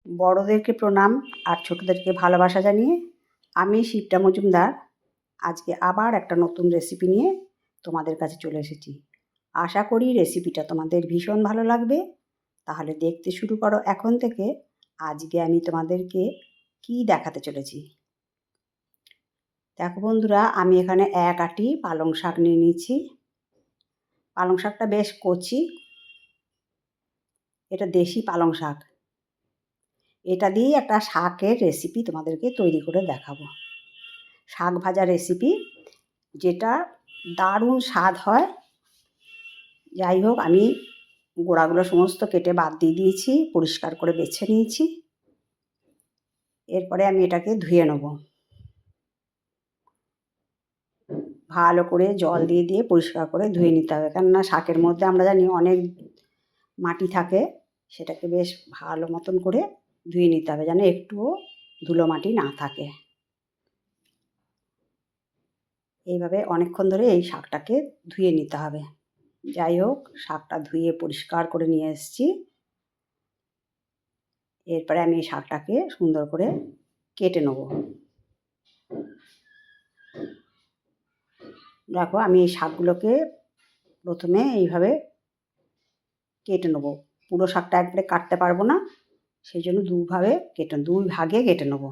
বড়দেরকে প্রণাম আর ছোটদেরকে ভালোবাসা জানিয়ে আমি শিপ্রা মজুমদার আজকে আবার একটা নতুন রেসিপি নিয়ে তোমাদের কাছে চলে এসেছি। আশা করি রেসিপিটা তোমাদের ভীষণ ভালো লাগবে। তাহলে দেখতে শুরু করো এখন থেকে। আজকে আমি তোমাদেরকে কি দেখাতে চলেছি দেখো বন্ধুরা, আমি এখানে এক আঁটি পালং শাক নিয়ে নিয়েছি। পালং শাকটা বেশ কচি, এটা দেশি পালং শাক। এটা দিয়েই একটা শাকের রেসিপি তোমাদেরকে তৈরি করে দেখাবো। শাক ভাজা রেসিপি, যেটা দারুণ স্বাদ হয়। যাই হোক, আমি গোড়াগুলো সমস্ত কেটে বাদ দিয়ে দিয়েছি, পরিষ্কার করে বেছে নিয়েছি। এরপরে আমি এটাকে ধুয়ে নেব। ভালো করে জল দিয়ে দিয়ে পরিষ্কার করে ধুয়ে নিতে হবে, কেননা শাকের মধ্যে আমরা জানি অনেক মাটি থাকে। সেটাকে বেশ ভালো মতন করে ধুয়ে নিতে হবে, যেন একটুও ধুলো মাটি না থাকে। এইভাবে অনেকক্ষণ ধরে এই শাকটাকে ধুয়ে নিতে হবে। যাই হোক, শাকটা ধুয়ে পরিষ্কার করে নিয়ে এসেছি। এরপরে আমি এই শাকটাকে সুন্দর করে কেটে নেব। দেখো, আমি এই শাকগুলোকে প্রথমে এইভাবে কেটে নেব। পুরো শাকটা একবারে কাটতে পারবো না, সেই জন্য দুই ভাগে কেটে নেব।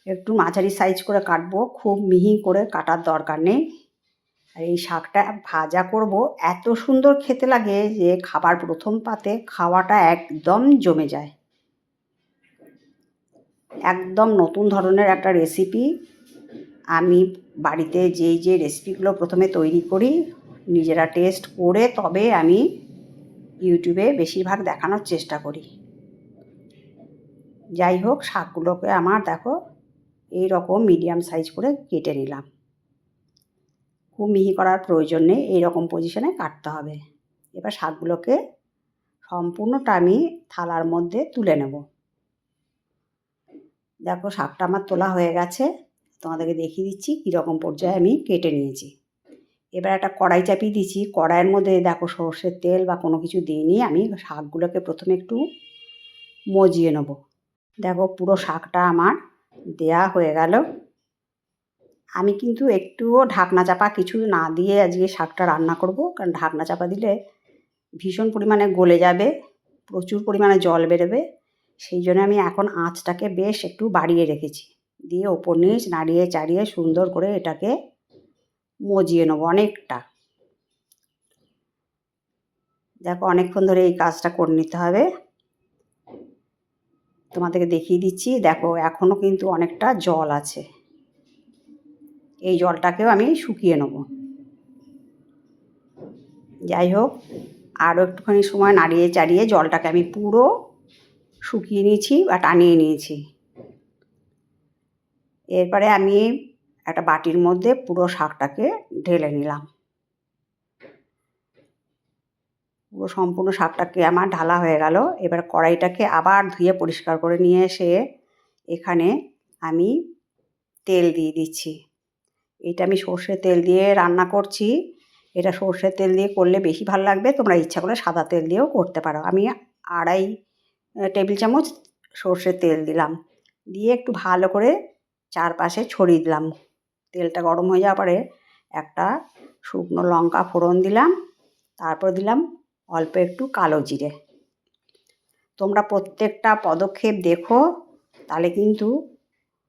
একটু মাঝারি সাইজ করে কাটবো, খুব মিহি করে কাটার দরকার নেই। আর এই শাকটা ভাজা করব, এত সুন্দর খেতে লাগে যে খাবার প্রথম পাতে খাওয়াটা একদম জমে যায়। একদম নতুন ধরনের একটা রেসিপি। আমি বাড়িতে যে রেসিপিগুলো প্রথমে তৈরি করি, নিজেরা টেস্ট করে তবে আমি ইউটিউবে বেশিরভাগ দেখানোর চেষ্টা করি। যাই হোক, শাকগুলোকে আমার দেখো এই রকম মিডিয়াম সাইজ করে কেটে নিলাম। খুব মিহি করার প্রয়োজন নেই, এইরকম পজিশনে কাটতে হবে। এবার শাকগুলোকে সম্পূর্ণটা আমি থালার মধ্যে তুলে নেব। দেখো, শাকটা আমার তোলা হয়ে গেছে। তোমাদেরকে দেখিয়ে দিচ্ছি কীরকম পর্যায়ে আমি কেটে নিয়েছি। এবার একটা কড়াই চাপিয়ে দিয়েছি। কড়াইয়ের মধ্যে দেখো সর্ষের তেল বা কোনো কিছু দিইনি, আমি শাকগুলোকে প্রথমে একটু মজিয়ে নেব। দেখো, পুরো শাকটা আমার দেয়া হয়ে গেল। আমি কিন্তু একটুও ঢাকনা চাপা কিছু না দিয়ে আজকে শাকটা রান্না করব, কারণ ঢাকনা চাপা দিলে ভীষণ পরিমাণে গলে যাবে, প্রচুর পরিমাণে জল বেরোবে। সেই জন্য আমি এখন আঁচটাকে বেশ একটু বাড়িয়ে রেখেছি, দিয়ে ওপর নিচ নাড়িয়ে চাড়িয়ে সুন্দর করে এটাকে মজিয়ে নেবো অনেকটা। দেখো, অনেকক্ষণ ধরে এই কাজটা করে নিতে হবে। তোমাদেরকে দেখিয়ে দিচ্ছি, দেখো এখনও কিন্তু অনেকটা জল আছে। এই জলটাকেও আমি শুকিয়ে নেব। যাই হোক, আরও একটুখানি সময় নাড়িয়ে চাড়িয়ে জলটাকে আমি পুরো শুকিয়ে নিয়েছি বা টানিয়ে নিয়েছি। এরপরে আমি একটা বাটির মধ্যে পুরো শাকটাকে ঢেলে নিলাম। পুরো সম্পূর্ণ শাকটাকে আমার ঢালা হয়ে গেল। এবার কড়াইটাকে আবার ধুয়ে পরিষ্কার করে নিয়ে এসে এখানে আমি তেল দিয়ে দিচ্ছি। এটা আমি সর্ষের তেল দিয়ে রান্না করছি। এটা সর্ষের তেল দিয়ে করলে বেশি ভালো লাগবে, তোমরা ইচ্ছা করলে সাদা তেল দিয়েও করতে পারো। আমি 2.5 টেবিল চামচ সর্ষের তেল দিলাম, দিয়ে একটু ভালো করে চারপাশে ছড়িয়ে দিলাম। তেলটা গরম হয়ে যাওয়ার পরে একটা শুকনো লঙ্কা ফোড়ন দিলাম, তারপর দিলাম অল্প একটু কালো জিরে। তোমরা প্রত্যেকটা পদক্ষেপ দেখো, তাহলে কিন্তু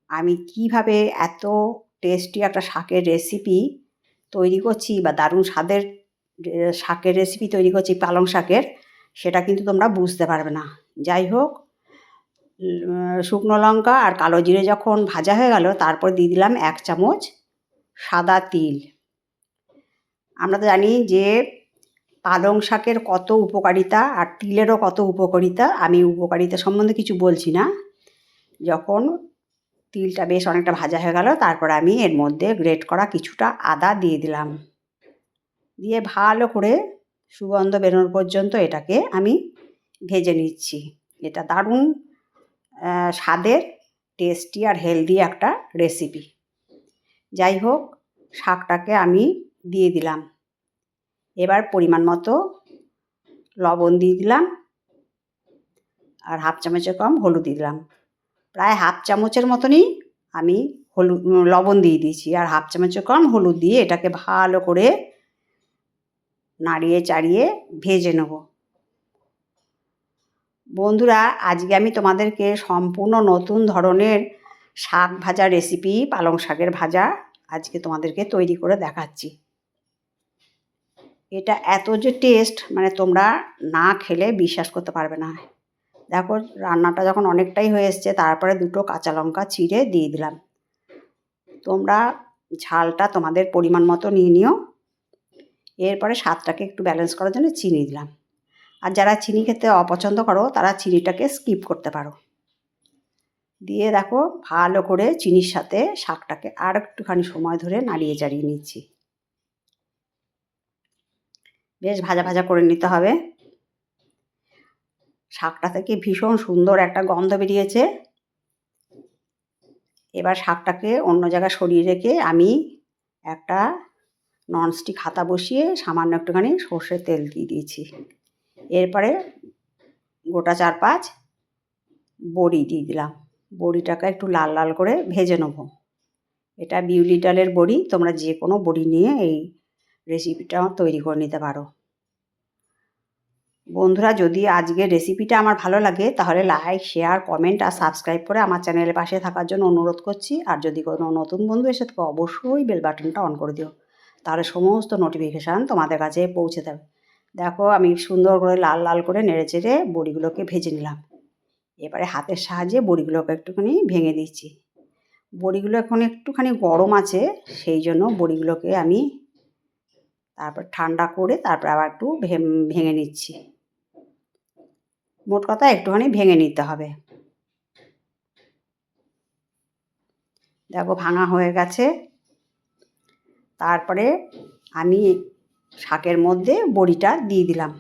আমি কিভাবে এত টেস্টি একটা শাকের রেসিপি তৈরি করছি বা দারুণ স্বাদের শাকের রেসিপি তৈরি করছি পালং শাকের, সেটা কিন্তু তোমরা বুঝতে পারবে না। যাই হোক, শুকনো লঙ্কা আর কালো জিরে যখন ভাজা হয়ে গেল, তারপর দিয়ে দিলাম 1 চামচ সাদা তিল। আমরা তো জানি যে পালং শাকের কত উপকারিতা আর তিলেরও কত উপকারিতা। আমি উপকারিতা সম্বন্ধে কিছু বলছি না। যখন তিলটা বেশ অনেকটা ভাজা হয়ে গেল, তারপর আমি এর মধ্যে গ্রেট করা কিছুটা আদা দিয়ে দিলাম। দিয়ে ভালো করে সুগন্ধ বেরোনো পর্যন্ত এটাকে আমি ভেজে নিচ্ছি। এটা দারুণ স্বাদের, টেস্টি আর হেলদি একটা রেসিপি। যাই হোক, শাকটাকে আমি দিয়ে দিলাম। এবার পরিমাণ মতো লবণ দিয়ে দিলাম। আর হাফ চামচের কম হলুদ দিয়ে দিলাম। প্রায় হাফ চামচের মতনই আমি লবণ দিয়ে দিয়েছি, আর হাফ চামচের কম হলুদ দিয়ে এটাকে ভালো করে নাড়িয়ে চাড়িয়ে ভেজে নেব। বন্ধুরা, আজকে আমি তোমাদেরকে সম্পূর্ণ নতুন ধরনের শাক ভাজা রেসিপি, পালং শাকের ভাজা আজকে তোমাদেরকে তৈরি করে দেখাচ্ছি। এটা এত যে টেস্ট, মানে তোমরা না খেলে বিশ্বাস করতে পারবে না। দেখো, রান্নাটা যখন অনেকটাই হয়ে এসছে, তারপরে 2টো কাঁচা লঙ্কা চিড়ে দিয়ে দিলাম। তোমরা ঝালটা তোমাদের পরিমাণ মতো নিয়ে নিও। এরপরে স্বাদটাকে একটু ব্যালেন্স করার জন্য চিনি দিলাম। আর যারা চিনি খেতে অপছন্দ করো তারা চিনিটাকে স্কিপ করতে পারো। দিয়ে দেখো, ভালো করে চিনির সাথে শাকটাকে আর একটুখানি সময় ধরে নাড়িয়ে চাড়িয়ে নিচ্ছি। বেশ ভাজা ভাজা করে নিতে হবে। শাকটা থেকে ভীষণ সুন্দর একটা গন্ধ বেরিয়েছে। এবার শাকটাকে অন্য জায়গায় সরিয়ে রেখে আমি একটা ননস্টিক হাতা বসিয়ে সামান্য একটুখানি সর্ষের তেল দিয়ে দিয়েছি। এরপরে গোটা 4-5 বড়ি দিয়ে দিলাম। বড়িটাকে একটু লাল লাল করে ভেজে নেব। এটা বিউলি ডালের বড়ি, তোমরা যে কোনো বড়ি নিয়ে এই রেসিপিটা তৈরি করে নিতে পারো। বন্ধুরা, যদি আজকের রেসিপিটা আমার ভালো লাগে তাহলে লাইক, শেয়ার, কমেন্ট আর সাবস্ক্রাইব করে আমার চ্যানেলের পাশে থাকার জন্য অনুরোধ করছি। আর যদি কোনো নতুন বন্ধু এসে থাকে অবশ্যই বেল বাটনটা অন করে দিও, তাহলে সমস্ত নোটিফিকেশান তোমাদের কাছে পৌঁছে যাবে। দেখো, আমি সুন্দর করে লাল লাল করে নেড়ে চেড়ে বড়িগুলোকে ভেজে নিলাম। এবারে হাতের সাহায্যে বড়িগুলোকে একটুখানি ভেঙে দিচ্ছি। বড়িগুলো এখন একটুখানি গরম আছে, সেই জন্য বড়িগুলোকে আমি তারপর ঠান্ডা করে তারপর আবার একটু ভেঙে নিচ্ছি। মোট কথা একটুখানি ভেঙে নিতে হবে। দেখো, ভাঙা হয়ে গেছে। তারপরে আমি শাকের মধ্যে বড়িটা দিয়ে দিলাম।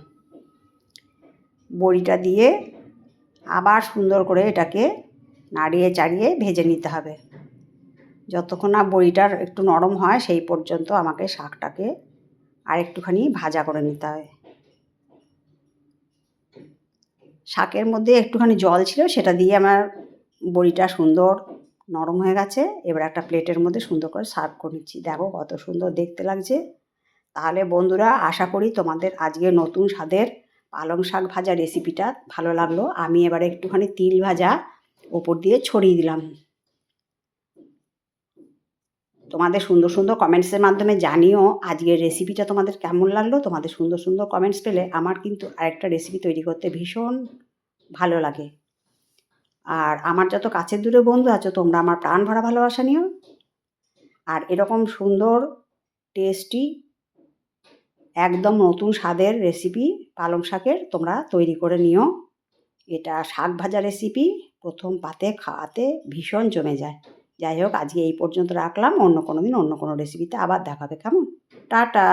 বড়িটা দিয়ে আবার সুন্দর করে এটাকে নাড়িয়ে চাড়িয়ে ভেজে নিতে হবে। যতক্ষণ না বড়িটার একটু নরম হয় সেই পর্যন্ত আমাকে শাকটাকে আর একটুখানি ভাজা করে নিতে হবে। শাকের মধ্যে একটুখানি জল ছিল, সেটা দিয়ে আমার বড়িটা সুন্দর নরম হয়ে গেছে। এবার একটা প্লেটের মধ্যে সুন্দর করে সার্ভ করে নিচ্ছি। দেখো কত সুন্দর দেখতে লাগছে। তাহলে বন্ধুরা, আশা করি তোমাদের আজকে নতুন স্বাদের পালং শাক ভাজা রেসিপিটা ভালো লাগলো। আমি এবারে একটুখানি তিল ভাজা ওপর দিয়ে ছড়িয়ে দিলাম। তোমাদের সুন্দর সুন্দর কমেন্টসের মাধ্যমে জানিও আজকের রেসিপিটা তোমাদের কেমন লাগলো। তোমাদের সুন্দর সুন্দর কমেন্টস পেলে আমার কিন্তু আরেকটা রেসিপি তৈরি করতে ভীষণ ভালো লাগে। আর আমার যত কাছের দূরে বন্ধু আছো, তোমরা আমার প্রাণ ভরা ভালোবাসা নিও। আর এরকম সুন্দর টেস্টি একদম নতুন স্বাদের রেসিপি পালং শাকের তোমরা তৈরি করে নিও। এটা শাক ভাজা রেসিপি, প্রথম পাতে খাওয়াতে ভীষণ জমে যায়। যাই হোক, আজকে এই পর্যন্ত রাখলাম। অন্য কোনো দিন অন্য কোনো রেসিপিতে আবার দেখাবে। কেমন? টাটা।